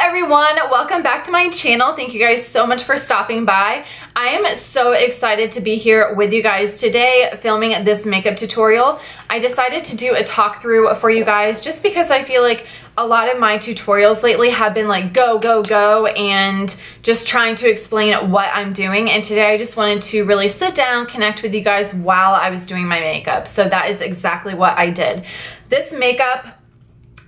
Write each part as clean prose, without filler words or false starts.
everyone, welcome back to my channel. Thank you guys so much for stopping by. I am so excited to be here with you guys today filming this makeup tutorial. I decided to do a talk through for you guys just because I feel like a lot of my tutorials lately have been like go, go, go and just trying to explain what I'm doing. And today I just wanted to really sit down, connect with you guys while I was doing my makeup. So that is exactly what I did. This makeup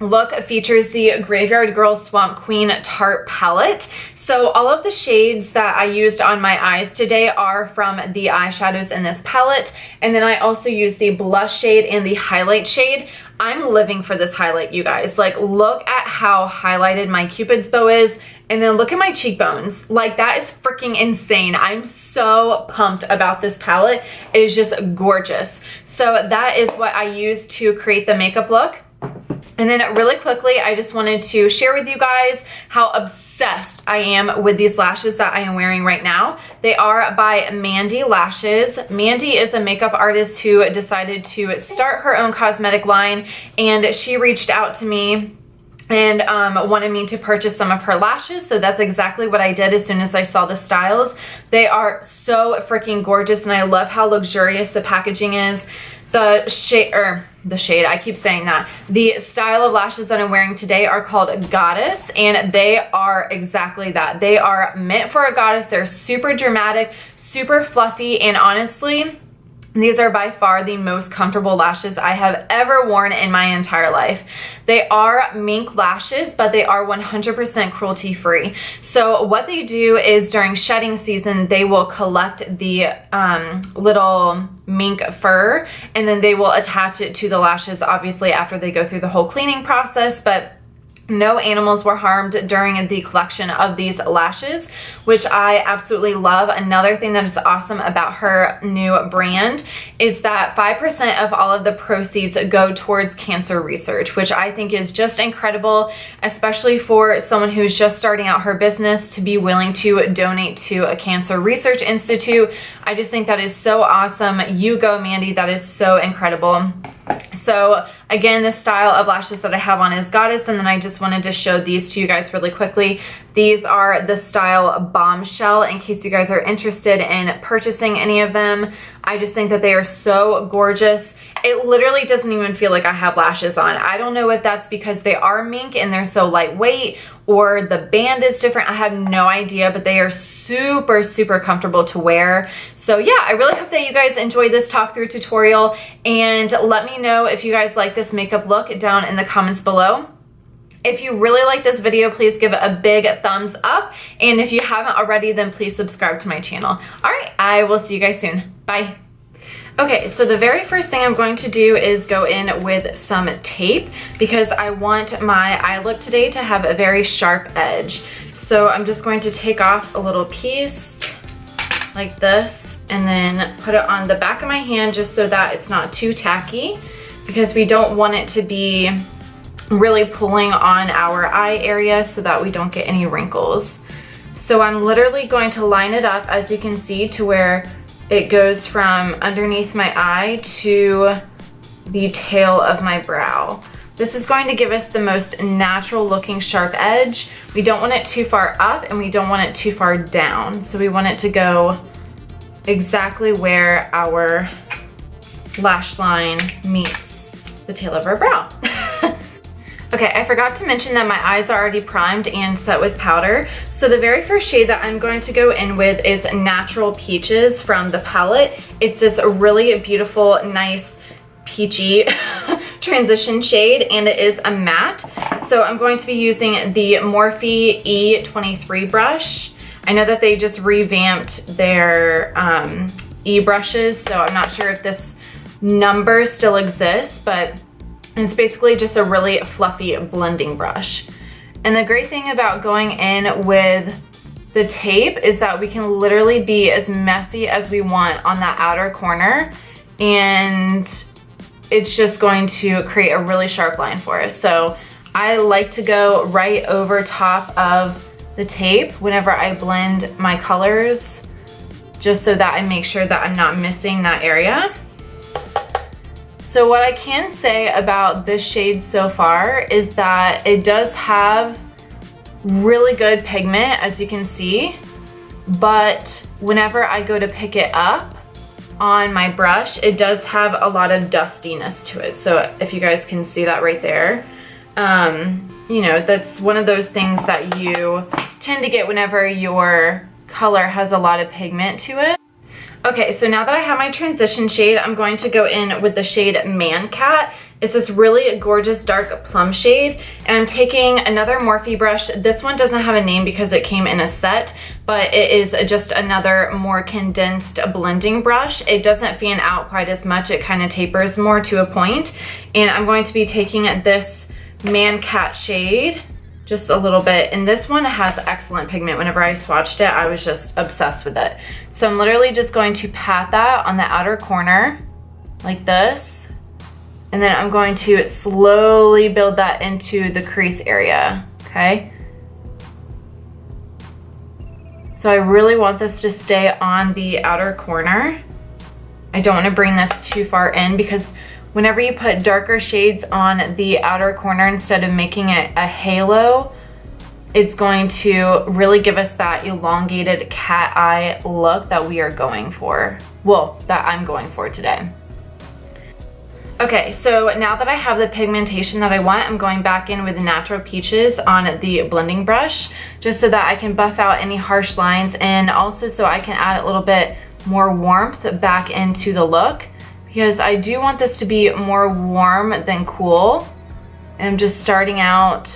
look features the Graveyard Girl Swamp Queen Tarte palette. So all of the shades that I used on my eyes today are from the eyeshadows in this palette. And then I also used the blush shade and the highlight shade. I'm living for this highlight, you guys. Like, look at how highlighted my Cupid's bow is. And then look at my cheekbones. Like, that is freaking insane. I'm so pumped about this palette. It is just gorgeous. So that is what I used to create the makeup look. And then really quickly, I just wanted to share with you guys how obsessed I am with these lashes that I am wearing right now. They are by Mandy Lashes. Mandy is a makeup artist who decided to start her own cosmetic line, and she reached out to me and wanted me to purchase some of her lashes. So that's exactly what I did as soon as I saw the styles. They are so freaking gorgeous, and I love how luxurious the packaging is. The shade, I keep saying that. The style of lashes that I'm wearing today are called Goddess, and they are exactly that. They are meant for a goddess. They're super dramatic, super fluffy, and honestly, these are by far the most comfortable lashes I have ever worn in my entire life. They are mink lashes, but they are 100% cruelty free. So what they do is during shedding season, they will collect the little mink fur, and then they will attach it to the lashes, obviously after they go through the whole cleaning process. But no animals were harmed during the collection of these lashes, which I absolutely love. Another thing that is awesome about her new brand is that 5% of all of the proceeds go towards cancer research, which I think is just incredible, especially for someone who's just starting out her business to be willing to donate to a cancer research institute. I just think that is so awesome. You go, Mandy. That is so incredible. So again, the style of lashes that I have on is Goddess, and then I just wanted to show these to you guys really quickly. These are the style Bombshell, in case you guys are interested in purchasing any of them. I just think that they are so gorgeous. It literally doesn't even feel like I have lashes on. I don't know if that's because they are mink and they're so lightweight, or the band is different. I have no idea, but they are super, super comfortable to wear. So yeah, I really hope that you guys enjoyed this talk through tutorial, and let me know if you guys like this makeup look down in the comments below. If you really like this video, please give it a big thumbs up. And if you haven't already, then please subscribe to my channel. All right, I will see you guys soon. Bye. Okay, so the very first thing I'm going to do is go in with some tape because I want my eye look today to have a very sharp edge. So I'm just going to take off a little piece like this and then put it on the back of my hand just so that it's not too tacky, because we don't want it to be really pulling on our eye area so that we don't get any wrinkles. So I'm literally going to line it up, as you can see, to where it goes from underneath my eye to the tail of my brow. This is going to give us the most natural looking sharp edge. We don't want it too far up and we don't want it too far down. So we want it to go exactly where our lash line meets the tail of our brow. Okay, I forgot to mention that my eyes are already primed and set with powder. So the very first shade that I'm going to go in with is Natural Peaches from the palette. It's this really beautiful, nice, peachy transition shade, and it is a matte. So I'm going to be using the Morphe E23 brush. I know that they just revamped their E-brushes, so I'm not sure if this number still exists, but it's basically just a really fluffy blending brush. And the great thing about going in with the tape is that we can literally be as messy as we want on that outer corner, and it's just going to create a really sharp line for us. So I like to go right over top of the tape whenever I blend my colors, just so that I make sure that I'm not missing that area. So what I can say about this shade so far is that it does have really good pigment, as you can see, but whenever I go to pick it up on my brush, it does have a lot of dustiness to it. So if you guys can see that right there, you know, that's one of those things that you tend to get whenever your color has a lot of pigment to it. Okay, so now that I have my transition shade, I'm going to go in with the shade Mancat. It's this really gorgeous dark plum shade, and I'm taking another Morphe brush. This one doesn't have a name because it came in a set, but it is just another more condensed blending brush. It doesn't fan out quite as much. It kind of tapers more to a point, and I'm going to be taking this Mancat shade just a little bit, and this one has excellent pigment. Whenever I swatched it, I was just obsessed with it. So I'm literally just going to pat that on the outer corner like this, and then I'm going to slowly build that into the crease area, okay? So I really want this to stay on the outer corner. I don't want to bring this too far in, because whenever you put darker shades on the outer corner instead of making it a halo, it's going to really give us that elongated cat eye look that we are going for. Well, that I'm going for today. Okay, so now that I have the pigmentation that I want, I'm going back in with Natural Peaches on the blending brush, just so that I can buff out any harsh lines, and also so I can add a little bit more warmth back into the look, because I do want this to be more warm than cool. And I'm just starting out,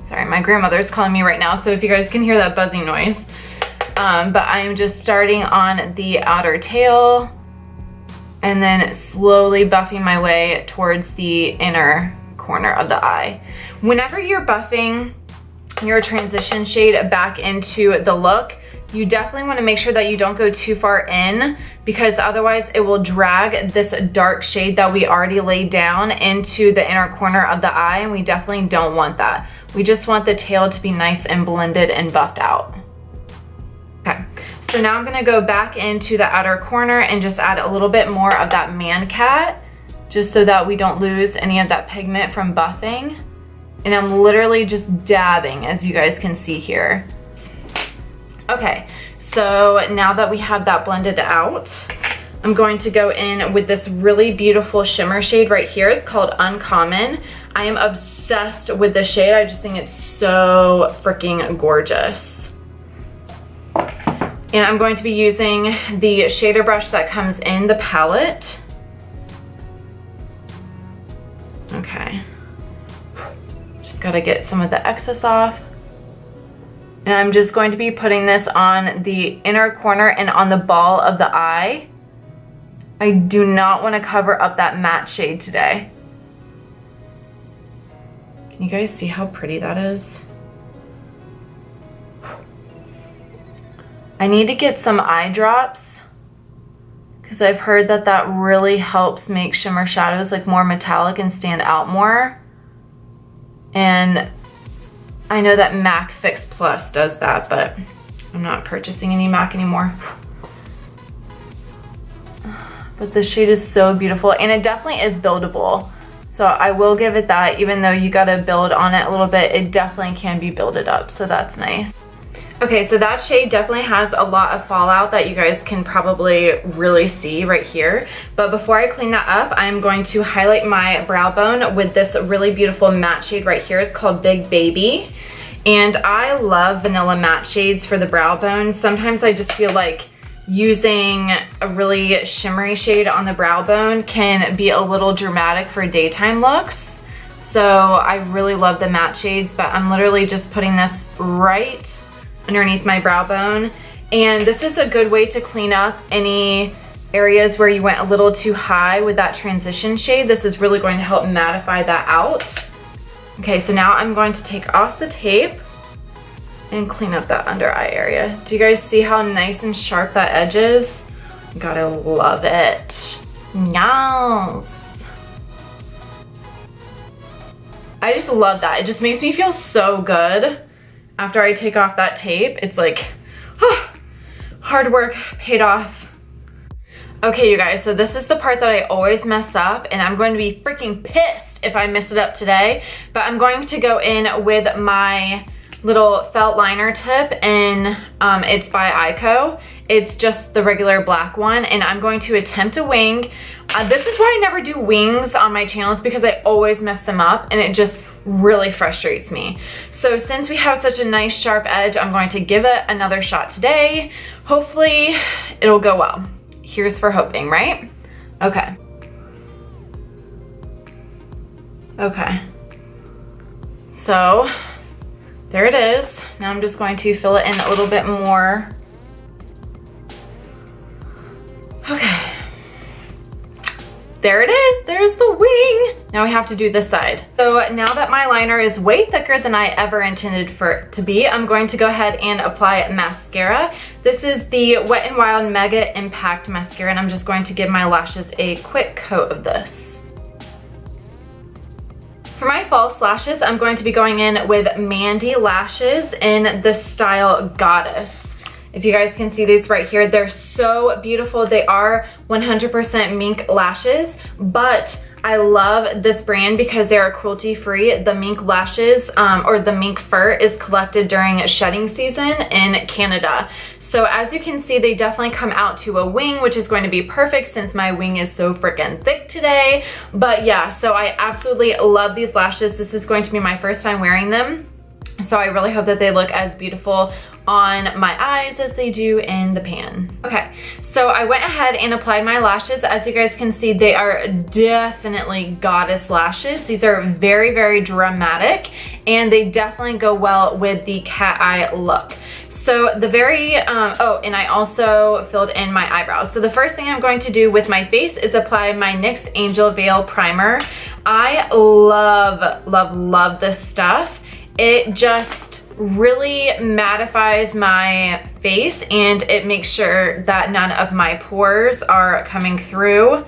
sorry, my grandmother's calling me right now, so if you guys can hear that buzzing noise. But I'm just starting on the outer tail, and then slowly buffing my way towards the inner corner of the eye. Whenever you're buffing your transition shade back into the look, you definitely want to make sure that you don't go too far in, because otherwise it will drag this dark shade that we already laid down into the inner corner of the eye, and we definitely don't want that. We just want the tail to be nice and blended and buffed out. Okay, so now I'm gonna go back into the outer corner and just add a little bit more of that Mancat, just so that we don't lose any of that pigment from buffing. And I'm literally just dabbing, as you guys can see here. Okay, so now that we have that blended out, I'm going to go in with this really beautiful shimmer shade right here. It's called Uncommon. I am obsessed with this shade. I just think it's so freaking gorgeous. And I'm going to be using the shader brush that comes in the palette. Okay. Just gotta get some of the excess off. And I'm just going to be putting this on the inner corner and on the ball of the eye. I do not want to cover up that matte shade today. Can you guys see how pretty that is? I need to get some eye drops, because I've heard that that really helps make shimmer shadows like more metallic and stand out more. And I know that MAC Fix Plus does that, but I'm not purchasing any MAC anymore. But the shade is so beautiful, and it definitely is buildable. So I will give it that. Even though you gotta build on it a little bit, it definitely can be builded up, so that's nice. Okay, so that shade definitely has a lot of fallout that you guys can probably really see right here. But before I clean that up, I'm going to highlight my brow bone with this really beautiful matte shade right here. It's called Big Baby. And I love vanilla matte shades for the brow bone. Sometimes I just feel like using a really shimmery shade on the brow bone can be a little dramatic for daytime looks. So I really love the matte shades, but I'm literally just putting this right underneath my brow bone. And this is a good way to clean up any areas where you went a little too high with that transition shade. This is really going to help mattify that out. Okay, so now I'm going to take off the tape and clean up that under eye area. Do you guys see how nice and sharp that edge is? Gotta love it. Yes. I just love that. It just makes me feel so good after I take off that tape. It's like, oh, hard work paid off. Okay, you guys, so this is the part that I always mess up, and I'm going to be freaking pissed if I mess it up today. But I'm going to go in with my little felt liner tip, and it's by Eyeko. It's just the regular black one, and I'm going to attempt a wing. This is why I never do wings on my channels, because I always mess them up and it just really frustrates me. So since we have such a nice sharp edge, I'm going to give it another shot today. Hopefully it'll go well. Here's for hoping, right? Okay. Okay. So there it is. Now I'm just going to fill it in a little bit more. Okay. There it is, there's the wing. Now we have to do this side. So now that my liner is way thicker than I ever intended for it to be, I'm going to go ahead and apply mascara. This is the Wet n Wild Megaimpact mascara, and I'm just going to give my lashes a quick coat of this. For my false lashes, I'm going to be going in with Mandy lashes in the style Goddess. If you guys can see these right here, they're so beautiful. They are 100% mink lashes, but I love this brand because they are cruelty-free. The mink lashes, or the mink fur, is collected during shedding season in Canada. So as you can see, they definitely come out to a wing, which is going to be perfect since my wing is so freaking thick today. But yeah, so I absolutely love these lashes. This is going to be my first time wearing them. So I really hope that they look as beautiful on my eyes as they do in the pan. Okay, so I went ahead and applied my lashes. As you guys can see, they are definitely Goddess lashes. These are very, very dramatic, and they definitely go well with the cat eye look. So the very, oh, and I also filled in my eyebrows. So the first thing I'm going to do with my face is apply my NYX Angel Veil Primer. I love, love, love this stuff. It just really mattifies my face, and it makes sure that none of my pores are coming through.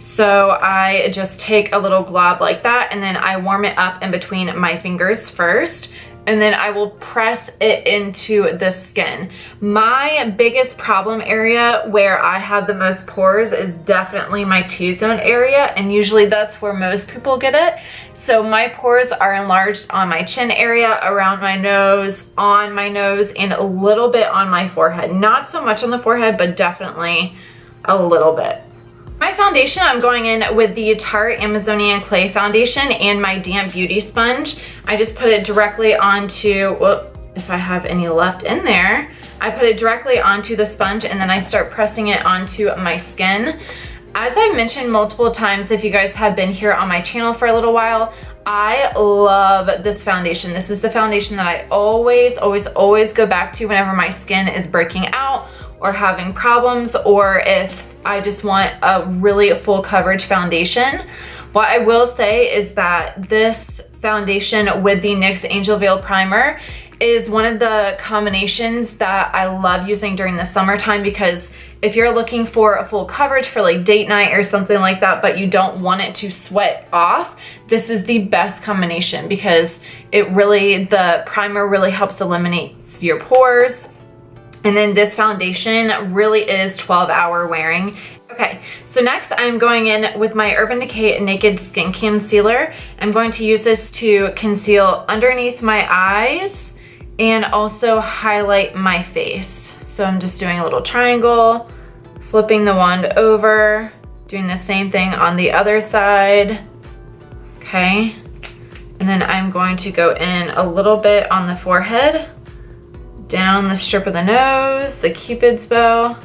So I just take a little glob like that, and then I warm it up in between my fingers first, and then I will press it into the skin. My biggest problem area where I have the most pores is definitely my T-zone area, and usually that's where most people get it. So my pores are enlarged on my chin area, around my nose, on my nose, and a little bit on my forehead. Not so much on the forehead, but definitely a little bit. My foundation, I'm going in with the Tarte Amazonian Clay Foundation and my damp beauty sponge. I just put it directly onto, whoop, if I have any left in there, I put it directly onto the sponge, and then I start pressing it onto my skin. As I've mentioned multiple times, if you guys have been here on my channel for a little while, I love this foundation. This is the foundation that I always, always, always go back to whenever my skin is breaking out or having problems, or if I just want a really full coverage foundation. What I will say is that this foundation with the NYX Angel Veil Primer is one of the combinations that I love using during the summertime, because if you're looking for a full coverage for like date night or something like that, but you don't want it to sweat off, this is the best combination, because it really, the primer really helps eliminate your pores. And then this foundation really is 12-hour wearing. Okay, so next I'm going in with my Urban Decay Naked Skin Concealer. I'm going to use this to conceal underneath my eyes and also highlight my face. So I'm just doing a little triangle, flipping the wand over, doing the same thing on the other side. Okay, and then I'm going to go in a little bit on the forehead, down the strip of the nose, the Cupid's bow,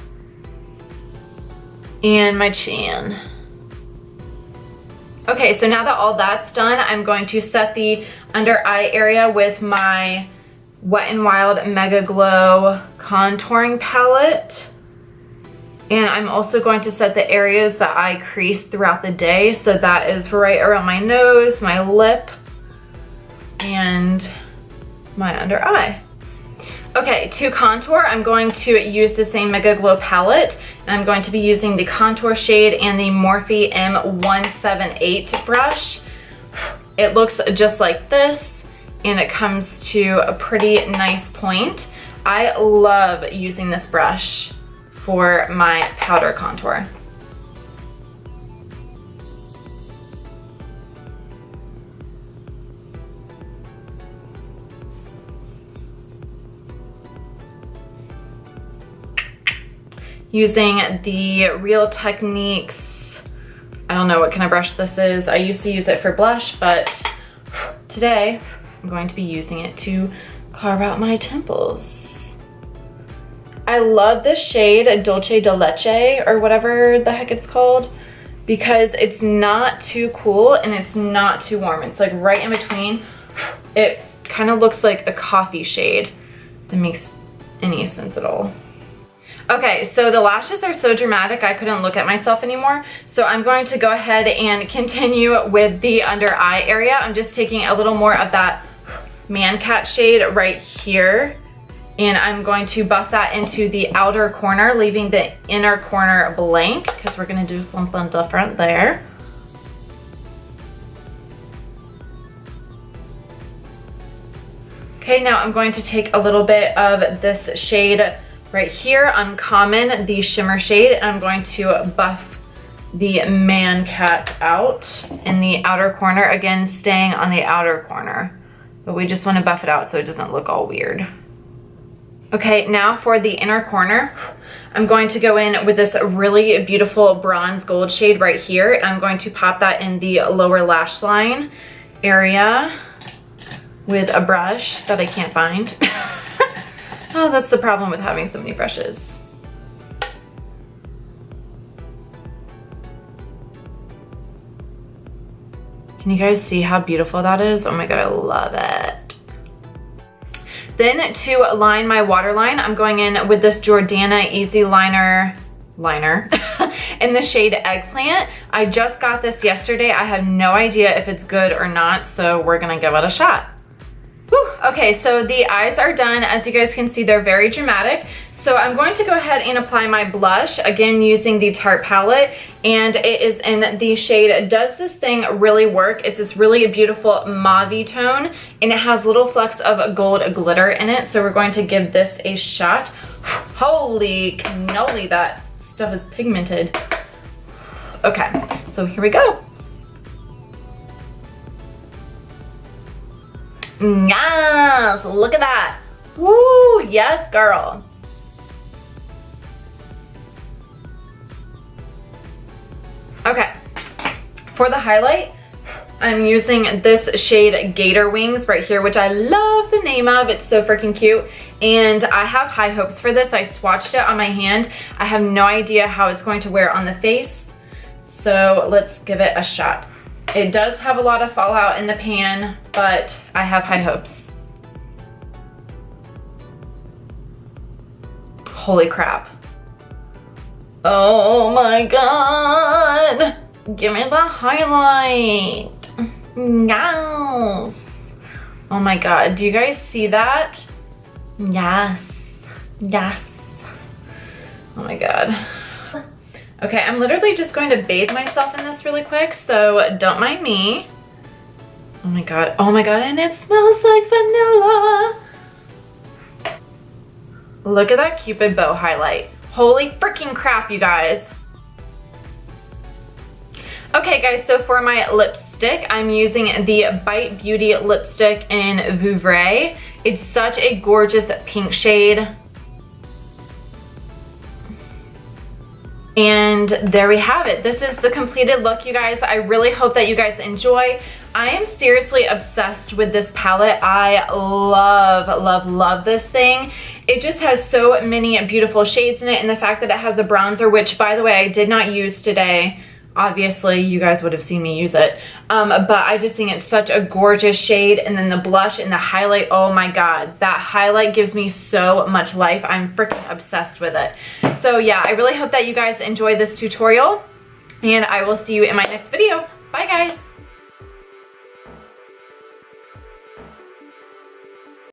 and my chin. Okay, so now that all that's done, I'm going to set the under eye area with my Wet n Wild Megaglo contouring palette. And I'm also going to set the areas that I crease throughout the day. So that is right around my nose, my lip, and my under eye. Okay, to contour, I'm going to use the same Megaglo palette. I'm going to be using the contour shade and the Morphe M178 brush. It looks just like this, and it comes to a pretty nice point. I love using this brush for my powder contour. using the Real Techniques, I don't know what kind of brush this is. I used to use it for blush, but today I'm going to be using it to carve out my temples. I love this shade Dulce de Leche, or whatever the heck it's called, because it's not too cool and it's not too warm. It's like right in between. It kind of looks like a coffee shade. That makes any sense at all. Okay, so the lashes are so dramatic I couldn't look at myself anymore. So I'm going to go ahead and continue with the under eye area. I'm just taking a little more of that mancat shade right here. And I'm going to buff that into the outer corner, leaving the inner corner blank because we're gonna do something different there. Okay, now I'm going to take a little bit of this shade right here, Uncommon, the shimmer shade, and I'm going to buff the mancat out in the outer corner, again staying on the outer corner, but we just want to buff it out so it doesn't look all weird. Okay, now for the inner corner, I'm going to go in with this really beautiful bronze gold shade right here, and I'm going to pop that in the lower lash line area with a brush that I can't find. Oh, that's the problem with having so many brushes. Can you guys see how beautiful that is? Oh my God, I love it. Then to line my waterline, I'm going in with this Jordana Eyeliner in the shade Eggplant. I just got this yesterday. I have no idea if it's good or not, so we're gonna give it a shot. Whew. Okay, so the eyes are done. As you guys can see, they're very dramatic. So I'm going to go ahead and apply my blush, again using the Tarte palette, and it is in the shade Does This Thing Really Work? It's this really beautiful mauve tone, and it has little flecks of gold glitter in it, so we're going to give this a shot. Holy cannoli, that stuff is pigmented. Okay, so here we go. Yes, look at that. Woo, yes, girl. Okay, for the highlight, I'm using this shade Gator Wings right here, which I love the name of. It's so freaking cute. And I have high hopes for this. I swatched it on my hand. I have no idea how it's going to wear on the face. So let's give it a shot. It does have a lot of fallout in the pan, but I have high hopes. Holy crap. Oh my God. Give me the highlight. Yes. Oh my God, do you guys see that? Yes, yes. Oh my God. Okay, I'm literally just going to bathe myself in this really quick, so don't mind me. Oh my God, and it smells like vanilla. Look at that Cupid bow highlight. Holy freaking crap, you guys. Okay guys, so for my lipstick, I'm using the Bite Beauty lipstick in Vouvray. It's such a gorgeous pink shade. And there we have it. This is the completed look, you guys. I really hope that you guys enjoy. I am seriously obsessed with this palette. I love, love, love this thing. It just has so many beautiful shades in it, and the fact that it has a bronzer, which by the way, I did not use today. Obviously, you guys would have seen me use it. But I just think it's such a gorgeous shade. And then the blush and the highlight, oh my God. That highlight gives me so much life. I'm freaking obsessed with it. So yeah, I really hope that you guys enjoy this tutorial. And I will see you in my next video. Bye guys.